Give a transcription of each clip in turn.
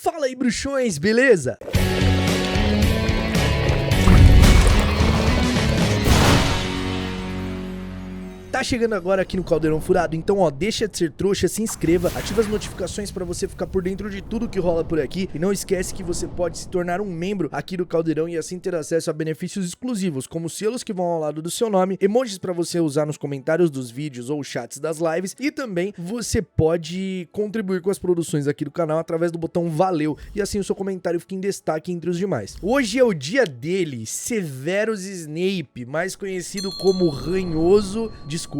Fala aí, bruxões, beleza? Tá chegando agora aqui no Caldeirão Furado, então ó, deixa de ser trouxa, se inscreva, ativa as notificações pra você ficar por dentro de tudo que rola por aqui e não esquece que você pode se tornar um membro aqui do Caldeirão e assim ter acesso a benefícios exclusivos, como selos que vão ao lado do seu nome, emojis pra você usar nos comentários dos vídeos ou chats das lives e também você pode contribuir com as produções aqui do canal através do botão valeu e assim o seu comentário fica em destaque entre os demais. Hoje é o dia dele, Severus Snape, mais conhecido como Ranhoso. Desculpa,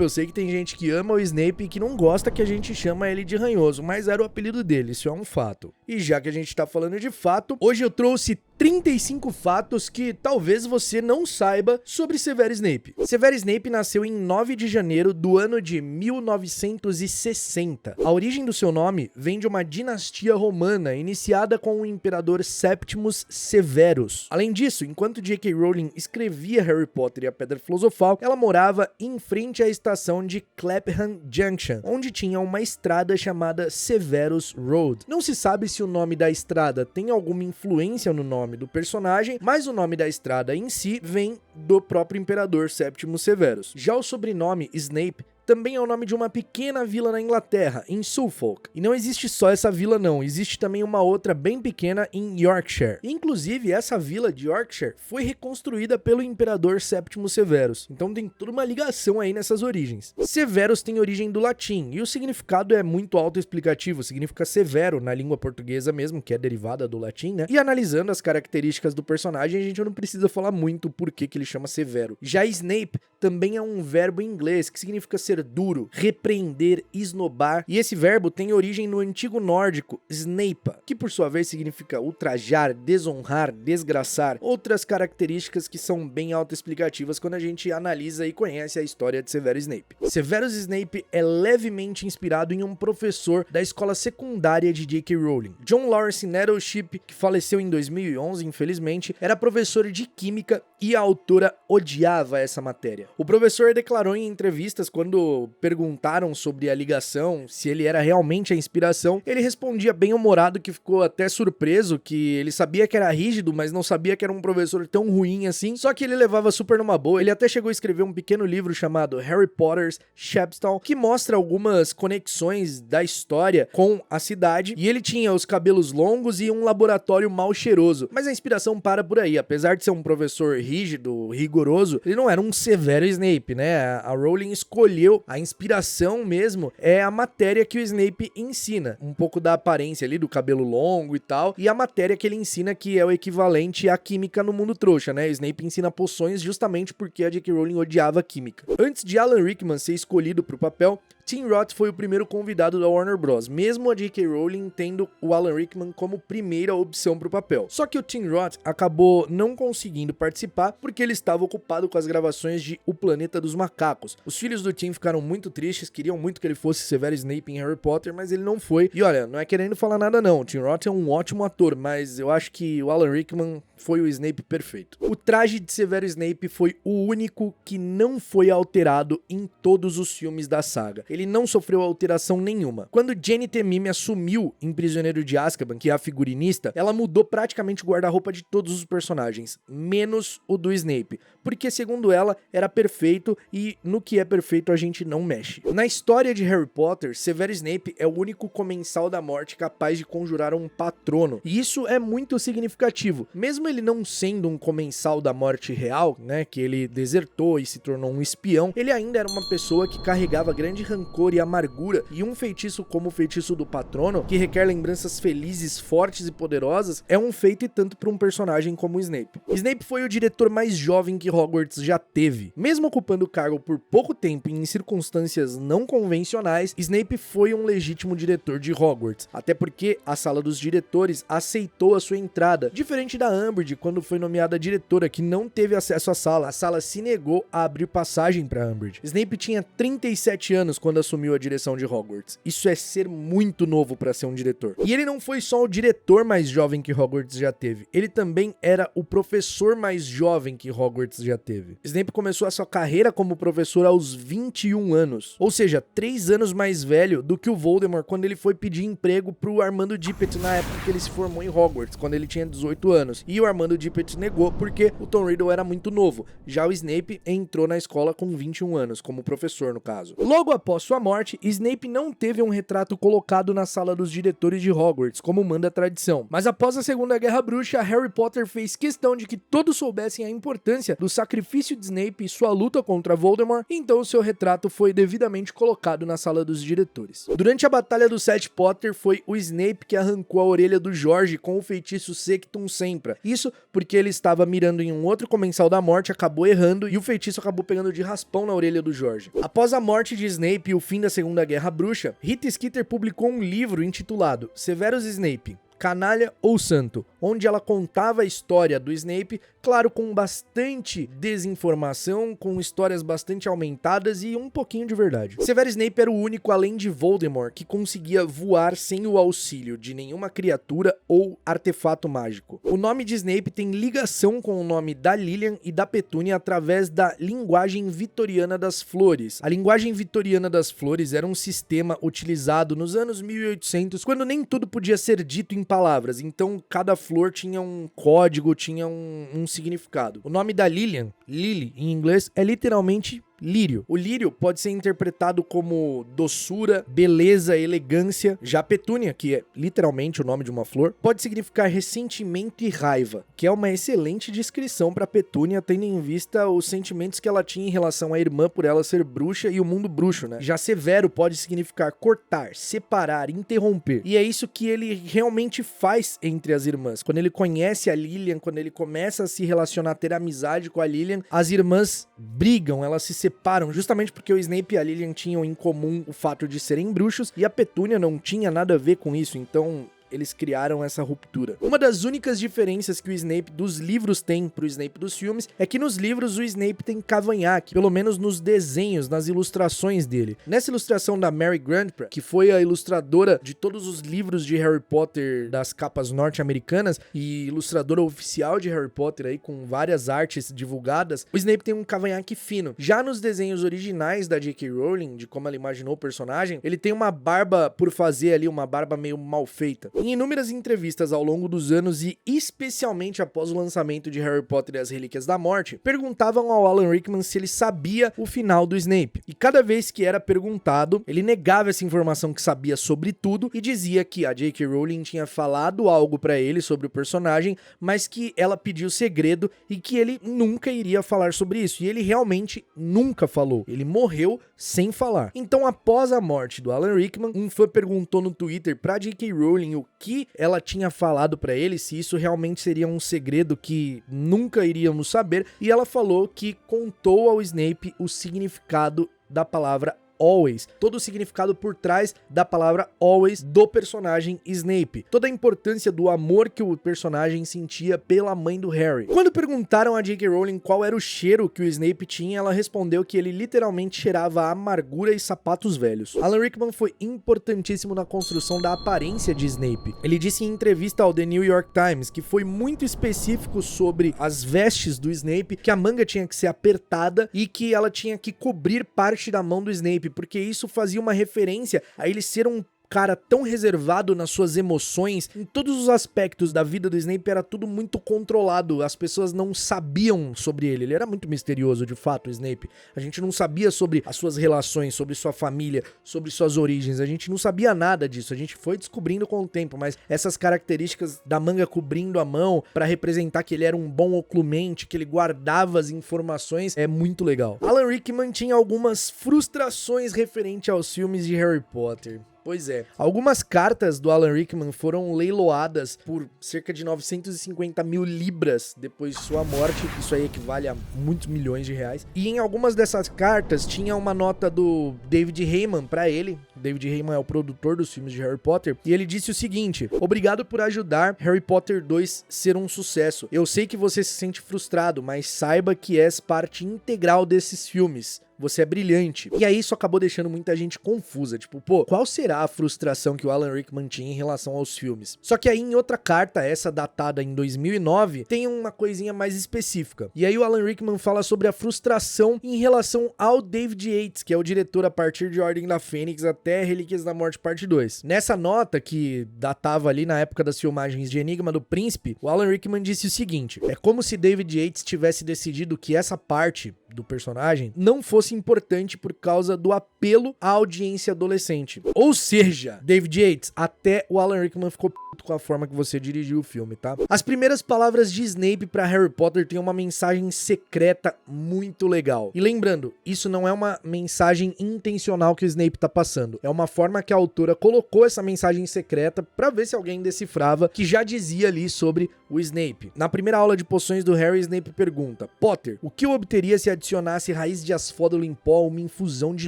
eu sei que tem gente que ama o Snape e que não gosta que a gente chama ele de Ranhoso, mas era o apelido dele, isso é um fato. E já que a gente tá falando de fato, hoje eu trouxe 35 fatos que talvez você não saiba sobre Severus Snape. Severus Snape nasceu em 9 de janeiro do ano de 1960. A origem do seu nome vem de uma dinastia romana iniciada com o imperador Septimus Severus. Além disso, enquanto J.K. Rowling escrevia Harry Potter e a Pedra Filosofal, ela morava em frente à estação de Clapham Junction, onde tinha uma estrada chamada Severus Road. Não se sabe se o nome da estrada tem alguma influência no nome do personagem, mas o nome da estrada em si vem do próprio imperador Septimus Severus. Já o sobrenome Snape também é o nome de uma pequena vila na Inglaterra, em Suffolk. E não existe só essa vila não, existe também uma outra bem pequena em Yorkshire. Inclusive, essa vila de Yorkshire foi reconstruída pelo imperador Septimus Severus. Então tem toda uma ligação aí nessas origens. Severus tem origem do latim, e o significado é muito autoexplicativo, significa severo na língua portuguesa mesmo, que é derivada do latim, né? E analisando as características do personagem, a gente não precisa falar muito por que ele chama Severo. Já Snape também é um verbo em inglês que significa ser duro, repreender, esnobar, e esse verbo tem origem no antigo nórdico sneipa, que por sua vez significa ultrajar, desonrar, desgraçar, outras características que são bem autoexplicativas quando a gente analisa e conhece a história de Severus Snape. Severus Snape é levemente inspirado em um professor da escola secundária de J.K. Rowling. John Lawrence Nettleship, que faleceu em 2011, infelizmente, era professor de química e a autora odiava essa matéria. O professor declarou em entrevistas quando perguntaram sobre a ligação, se ele era realmente a inspiração, ele respondia bem humorado que ficou até surpreso, que ele sabia que era rígido, mas não sabia que era um professor tão ruim assim, só que ele levava super numa boa. Ele até chegou a escrever um pequeno livro chamado Harry Potter's Chapstone, que mostra algumas conexões da história com a cidade, e ele tinha os cabelos longos e um laboratório mal cheiroso, mas a inspiração para por aí. Apesar de ser um professor rígido, rigoroso, ele não era um Severo Snape, né? A Rowling escolheu a inspiração mesmo é a matéria que o Snape ensina, um pouco da aparência ali do cabelo longo e tal, e a matéria que ele ensina que é o equivalente à química no mundo trouxa, né? O Snape ensina poções justamente porque a J.K. Rowling odiava química. Antes de Alan Rickman ser escolhido para o papel, Tim Roth foi o primeiro convidado da Warner Bros, mesmo a J.K. Rowling tendo o Alan Rickman como primeira opção para o papel. Só que o Tim Roth acabou não conseguindo participar porque ele estava ocupado com as gravações de O Planeta dos Macacos. Os filhos do Tim ficaram muito tristes, queriam muito que ele fosse Severus Snape em Harry Potter, mas ele não foi. E olha, não é querendo falar nada não, o Tim Roth é um ótimo ator, mas eu acho que o Alan Rickman foi o Snape perfeito. O traje de Severus Snape foi o único que não foi alterado em todos os filmes da saga. Ele não sofreu alteração nenhuma. Quando Jenny Temime assumiu em Prisioneiro de Azkaban, que é a figurinista, ela mudou praticamente o guarda-roupa de todos os personagens, menos o do Snape, porque segundo ela, era perfeito e no que é perfeito a gente não mexe. Na história de Harry Potter, Severus Snape é o único comensal da morte capaz de conjurar um patrono, e isso é muito significativo. Mesmo ele não sendo um comensal da morte real, né, que ele desertou e se tornou um espião, ele ainda era uma pessoa que carregava grande rancor e amargura, e um feitiço como o feitiço do patrono, que requer lembranças felizes, fortes e poderosas, é um feito e tanto para um personagem como o Snape. Snape foi o diretor mais jovem que Hogwarts já teve. Mesmo ocupando o cargo por pouco tempo e em circunstâncias não convencionais, Snape foi um legítimo diretor de Hogwarts, até porque a sala dos diretores aceitou a sua entrada, diferente da Umbridge quando foi nomeada diretora, que não teve acesso à sala. A sala se negou a abrir passagem para Umbridge. Snape tinha 37 anos quando assumiu a direção de Hogwarts. Isso é ser muito novo para ser um diretor. E ele não foi só o diretor mais jovem que Hogwarts já teve, ele também era o professor mais jovem que Hogwarts já teve. Snape começou a sua carreira como professor aos 20 21 anos, ou seja, 3 anos mais velho do que o Voldemort quando ele foi pedir emprego pro Armando Dippet na época que ele se formou em Hogwarts, quando ele tinha 18 anos. E o Armando Dippet negou porque o Tom Riddle era muito novo. Já o Snape entrou na escola com 21 anos, como professor no caso. Logo após sua morte, Snape não teve um retrato colocado na sala dos diretores de Hogwarts, como manda a tradição. Mas após a Segunda Guerra Bruxa, Harry Potter fez questão de que todos soubessem a importância do sacrifício de Snape e sua luta contra Voldemort, então seu retrato foi devidamente colocado na sala dos diretores. Durante a Batalha dos Sete Potter, foi o Snape que arrancou a orelha do Jorge com o feitiço Sectum Sempra. Isso porque ele estava mirando em um outro comensal da morte, acabou errando e o feitiço acabou pegando de raspão na orelha do Jorge. Após a morte de Snape e o fim da Segunda Guerra Bruxa, Rita Skeeter publicou um livro intitulado Severus Snape, Canalha ou Santo, onde ela contava a história do Snape, claro, com bastante desinformação, com histórias bastante aumentadas e um pouquinho de verdade. Severus Snape era o único, além de Voldemort, que conseguia voar sem o auxílio de nenhuma criatura ou artefato mágico. O nome de Snape tem ligação com o nome da Lilian e da Petúnia através da linguagem vitoriana das flores. A linguagem vitoriana das flores era um sistema utilizado nos anos 1800, quando nem tudo podia ser dito em palavras, então cada flor tinha um código, tinha um significado. O nome da Lilian, Lily em inglês, é literalmente lírio. O lírio pode ser interpretado como doçura, beleza, elegância. Já a petúnia, que é literalmente o nome de uma flor, pode significar ressentimento e raiva, que é uma excelente descrição para petúnia, tendo em vista os sentimentos que ela tinha em relação à irmã por ela ser bruxa e o mundo bruxo, né? Já severo pode significar cortar, separar, interromper. E é isso que ele realmente faz entre as irmãs. Quando ele conhece a Lilian, quando ele começa a se relacionar, ter amizade com a Lilian, as irmãs brigam, elas se separam, justamente porque o Snape e a Lilian tinham em comum o fato de serem bruxos e a Petúnia não tinha nada a ver com isso, então eles criaram essa ruptura. Uma das únicas diferenças que o Snape dos livros tem pro Snape dos filmes é que nos livros o Snape tem cavanhaque, pelo menos nos desenhos, nas ilustrações dele. Nessa ilustração da Mary Grandpa, que foi a ilustradora de todos os livros de Harry Potter das capas norte-americanas e ilustradora oficial de Harry Potter aí com várias artes divulgadas, o Snape tem um cavanhaque fino. Já nos desenhos originais da J.K. Rowling, de como ela imaginou o personagem, ele tem uma barba por fazer ali, uma barba meio mal feita. Em inúmeras entrevistas ao longo dos anos e especialmente após o lançamento de Harry Potter e as Relíquias da Morte, perguntavam ao Alan Rickman se ele sabia o final do Snape. E cada vez que era perguntado, ele negava essa informação que sabia sobre tudo e dizia que a J.K. Rowling tinha falado algo pra ele sobre o personagem, mas que ela pediu segredo e que ele nunca iria falar sobre isso. E ele realmente nunca falou. Ele morreu sem falar. Então, após a morte do Alan Rickman, um fã perguntou no Twitter pra J.K. Rowling o que ela tinha falado pra ele, se isso realmente seria um segredo que nunca iríamos saber, e ela falou que contou ao Snape o significado da palavra always, todo o significado por trás da palavra always do personagem Snape, toda a importância do amor que o personagem sentia pela mãe do Harry. Quando perguntaram a J.K. Rowling qual era o cheiro que o Snape tinha, ela respondeu que ele literalmente cheirava amargura e sapatos velhos. Alan Rickman foi importantíssimo na construção da aparência de Snape. Ele disse em entrevista ao The New York Times que foi muito específico sobre as vestes do Snape, que a manga tinha que ser apertada e que ela tinha que cobrir parte da mão do Snape, porque isso fazia uma referência a ele ser um cara tão reservado nas suas emoções, em todos os aspectos da vida do Snape era tudo muito controlado, as pessoas não sabiam sobre ele era muito misterioso de fato, o Snape. A gente não sabia sobre as suas relações, sobre sua família, sobre suas origens, a gente não sabia nada disso, a gente foi descobrindo com o tempo, mas essas características da manga cobrindo a mão para representar que ele era um bom oclumente, que ele guardava as informações, é muito legal. Alan Rickman tinha algumas frustrações referente aos filmes de Harry Potter. Pois é, algumas cartas do Alan Rickman foram leiloadas por cerca de 950 mil libras depois de sua morte, isso aí equivale a muitos milhões de reais, e em algumas dessas cartas tinha uma nota do David Heyman pra ele. David Heyman é o produtor dos filmes de Harry Potter, e ele disse o seguinte: obrigado por ajudar Harry Potter 2 ser um sucesso. Eu sei que você se sente frustrado, mas saiba que és parte integral desses filmes. você é brilhante. E aí isso acabou deixando muita gente confusa, tipo, pô, qual será a frustração que o Alan Rickman tinha em relação aos filmes? Só que aí em outra carta, essa datada em 2009, tem uma coisinha mais específica. E aí o Alan Rickman fala sobre a frustração em relação ao David Yates, que é o diretor a partir de Ordem da Fênix até Relíquias da Morte parte 2. Nessa nota, que datava ali na época das filmagens de Enigma do Príncipe, o Alan Rickman disse o seguinte: é como se David Yates tivesse decidido que essa parte do personagem não fosse importante por causa do apelo à audiência adolescente. Ou seja, David Yates, até o Alan Rickman ficou puto com a forma que você dirigiu o filme, tá? As primeiras palavras de Snape pra Harry Potter têm uma mensagem secreta muito legal. E lembrando, isso não é uma mensagem intencional que o Snape tá passando. É uma forma que a autora colocou essa mensagem secreta pra ver se alguém decifrava, que já dizia ali sobre o Snape. Na primeira aula de poções do Harry, Snape pergunta: Potter, o que eu obteria se adicionasse raiz de asfódalo em pó a uma infusão de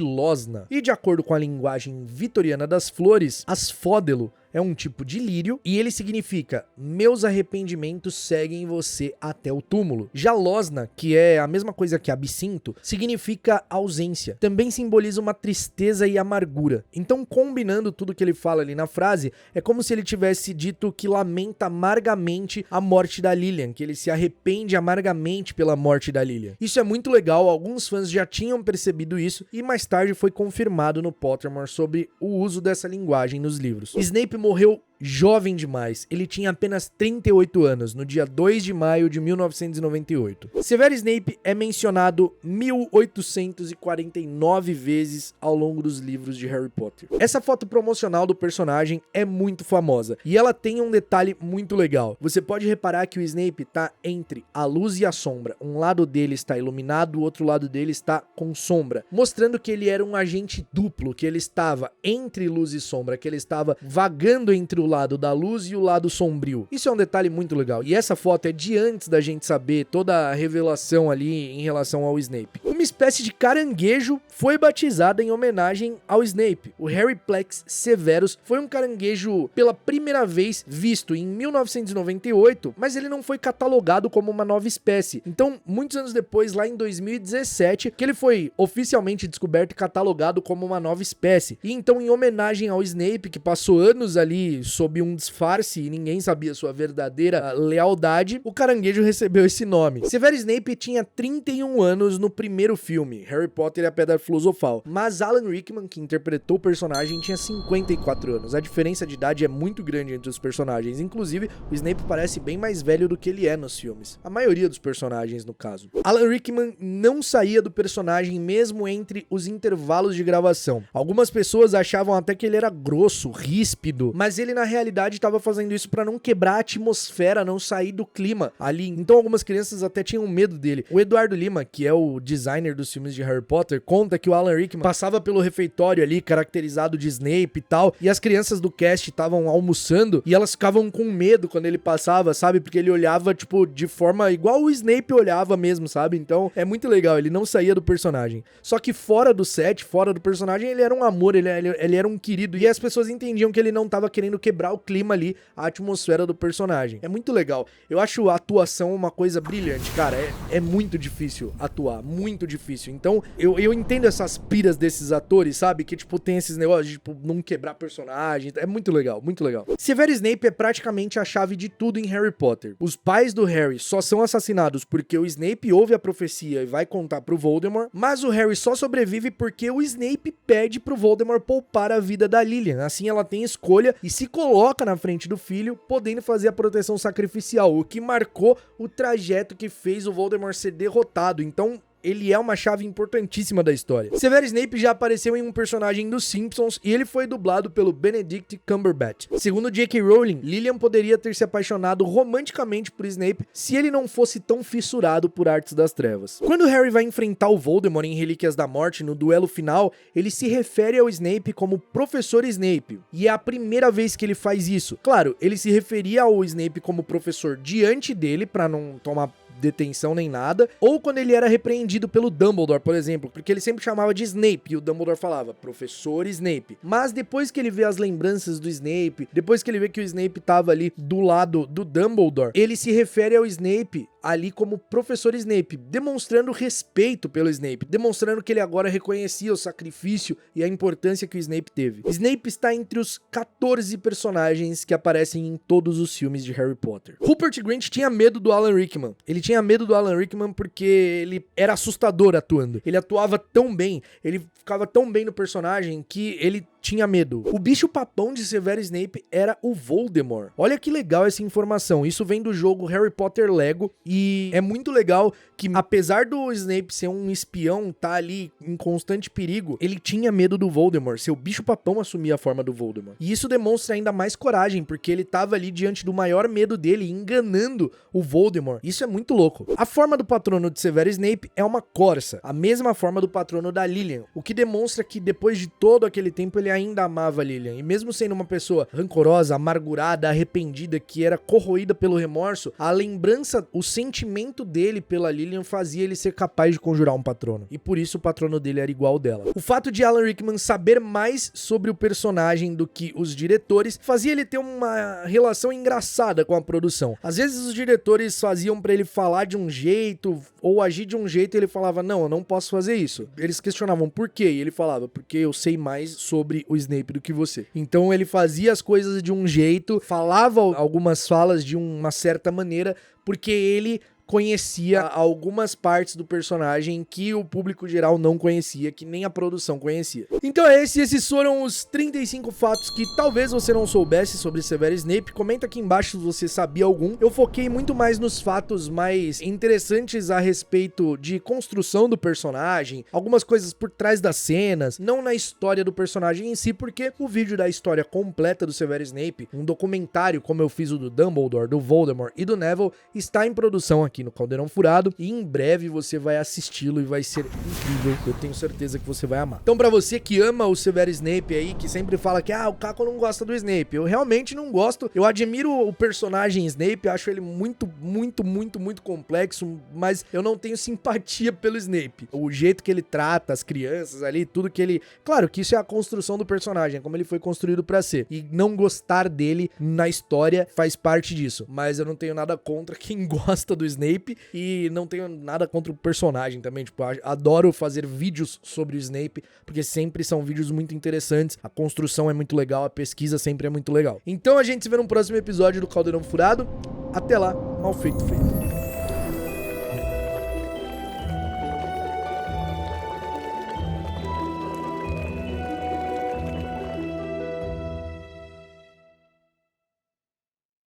losna? E de acordo com a linguagem vitoriana das flores, asfódalo é um tipo de lírio e ele significa: meus arrependimentos seguem você até o túmulo. Já losna, que é a mesma coisa que absinto, significa ausência. Também simboliza uma tristeza e amargura. Então, combinando tudo que ele fala ali na frase, é como se ele tivesse dito que lamenta amargamente a morte da Lilian, que ele se arrepende amargamente pela morte da Lilian. Isso é muito legal, alguns fãs já tinham percebido isso e mais tarde foi confirmado no Pottermore sobre o uso dessa linguagem nos livros. Snape morreu jovem demais, ele tinha apenas 38 anos, no dia 2 de maio de 1998. Severus Snape é mencionado 1849 vezes ao longo dos livros de Harry Potter. Essa foto promocional do personagem é muito famosa, e ela tem um detalhe muito legal. Você pode reparar que o Snape tá entre a luz e a sombra. Um lado dele está iluminado, o outro lado dele está com sombra, mostrando que ele era um agente duplo, que ele estava entre luz e sombra, que ele estava vagando entre o lado da luz e o lado sombrio. Isso é um detalhe muito legal. E essa foto é de antes da gente saber toda a revelação ali em relação ao Snape. Uma espécie de caranguejo foi batizada em homenagem ao Snape. O Harryplex Severus foi um caranguejo pela primeira vez visto em 1998, mas ele não foi catalogado como uma nova espécie. Então, muitos anos depois, lá em 2017, que ele foi oficialmente descoberto e catalogado como uma nova espécie. E então, em homenagem ao Snape, que passou anos ali sob um disfarce e ninguém sabia sua verdadeira lealdade, o caranguejo recebeu esse nome. Severus Snape tinha 31 anos no primeiro filme, Harry Potter e a Pedra Filosofal, mas Alan Rickman, que interpretou o personagem, tinha 54 anos. A diferença de idade é muito grande entre os personagens, inclusive o Snape parece bem mais velho do que ele é nos filmes. A maioria dos personagens, no caso. Alan Rickman não saía do personagem mesmo entre os intervalos de gravação. Algumas pessoas achavam até que ele era grosso, ríspido, mas ele na realidade estava fazendo isso para não quebrar a atmosfera, não sair do clima ali. Então algumas crianças até tinham medo dele. O Eduardo Lima, que é o designer dos filmes de Harry Potter, conta que o Alan Rickman passava pelo refeitório ali, caracterizado de Snape e tal, e as crianças do cast estavam almoçando e elas ficavam com medo quando ele passava, sabe? Porque ele olhava, tipo, de forma igual o Snape olhava mesmo, sabe? Então é muito legal, ele não saía do personagem. Só que fora do set, fora do personagem, ele era um amor, ele era um querido, e as pessoas entendiam que ele não tava querendo quebrar o clima ali, a atmosfera do personagem. É muito legal. Eu acho a atuação uma coisa brilhante, cara. É muito difícil atuar, muito difícil. Então, eu entendo essas piras desses atores, sabe? Que, tipo, tem esses negócios de, tipo, não quebrar personagem. É muito legal, muito legal. Severus Snape é praticamente a chave de tudo em Harry Potter. Os pais do Harry só são assassinados porque o Snape ouve a profecia e vai contar pro Voldemort, mas o Harry só sobrevive porque o Snape pede pro Voldemort poupar a vida da Lilian. Assim, ela tem escolha e se coloca na frente do filho, podendo fazer a proteção sacrificial, o que marcou o trajeto que fez o Voldemort ser derrotado. Então, ele é uma chave importantíssima da história. Severus Snape já apareceu em um personagem dos Simpsons e ele foi dublado pelo Benedict Cumberbatch. Segundo J.K. Rowling, Lilian poderia ter se apaixonado romanticamente por Snape se ele não fosse tão fissurado por artes das trevas. Quando Harry vai enfrentar o Voldemort em Relíquias da Morte, no duelo final, ele se refere ao Snape como Professor Snape, e é a primeira vez que ele faz isso. Claro, ele se referia ao Snape como professor diante dele, pra não tomar detenção nem nada, ou quando ele era repreendido pelo Dumbledore, por exemplo, porque ele sempre chamava de Snape, e o Dumbledore falava, professor Snape. Mas depois que ele vê as lembranças do Snape, depois que ele vê que o Snape tava ali do lado do Dumbledore, ele se refere ao Snape ali como professor Snape, demonstrando respeito pelo Snape, demonstrando que ele agora reconhecia o sacrifício e a importância que o Snape teve. Snape está entre os 14 personagens que aparecem em todos os filmes de Harry Potter. Rupert Grint tinha medo do Alan Rickman. Ele tinha medo do Alan Rickman porque ele era assustador atuando. Ele atuava tão bem, ele ficava tão bem no personagem que ele tinha medo. O bicho-papão de Severus Snape era o Voldemort. Olha que legal essa informação. Isso vem do jogo Harry Potter Lego e é muito legal que, apesar do Snape ser um espião, tá ali em constante perigo, ele tinha medo do Voldemort. Seu bicho-papão assumia a forma do Voldemort. E isso demonstra ainda mais coragem, porque ele tava ali diante do maior medo dele, enganando o Voldemort. Isso é muito louco. A forma do patrono de Severus Snape é uma corça, a mesma forma do patrono da Lilian, o que demonstra que depois de todo aquele tempo ele ainda amava Lilian, e mesmo sendo uma pessoa rancorosa, amargurada, arrependida, que era corroída pelo remorso, a lembrança, o sentimento dele pela Lilian fazia ele ser capaz de conjurar um patrono, e por isso o patrono dele era igual ao dela. O fato de Alan Rickman saber mais sobre o personagem do que os diretores fazia ele ter uma relação engraçada com a produção. Às vezes os diretores faziam pra ele falar de um jeito ou agir de um jeito e ele falava, não, eu não posso fazer isso. Eles questionavam por quê, e ele falava, porque eu sei mais sobre o Snape do que você. Então ele fazia as coisas de um jeito, falava algumas falas de uma certa maneira, porque ele conhecia algumas partes do personagem que o público geral não conhecia, que nem a produção conhecia. Então esses foram os 35 fatos que talvez você não soubesse sobre Severus Snape. Comenta aqui embaixo se você sabia algum. Eu foquei muito mais nos fatos mais interessantes a respeito de construção do personagem, algumas coisas por trás das cenas, não na história do personagem em si, porque o vídeo da história completa do Severus Snape, um documentário como eu fiz o do Dumbledore, do Voldemort e do Neville, está em produção aqui no Caldeirão Furado, e em breve você vai assisti-lo e vai ser incrível, eu tenho certeza que você vai amar. Então pra você que ama o Severus Snape aí, que sempre fala que o Caco não gosta do Snape, eu realmente não gosto, eu admiro o personagem Snape, acho ele muito complexo, mas eu não tenho simpatia pelo Snape. O jeito que ele trata as crianças ali, tudo que ele... Claro que isso é a construção do personagem, como ele foi construído pra ser, e não gostar dele na história faz parte disso, mas eu não tenho nada contra quem gosta do Snape, e não tenho nada contra o personagem também, tipo, adoro fazer vídeos sobre o Snape, porque sempre são vídeos muito interessantes, a construção é muito legal, a pesquisa sempre é muito legal. Então a gente se vê no próximo episódio do Caldeirão Furado, até lá, mal feito feito.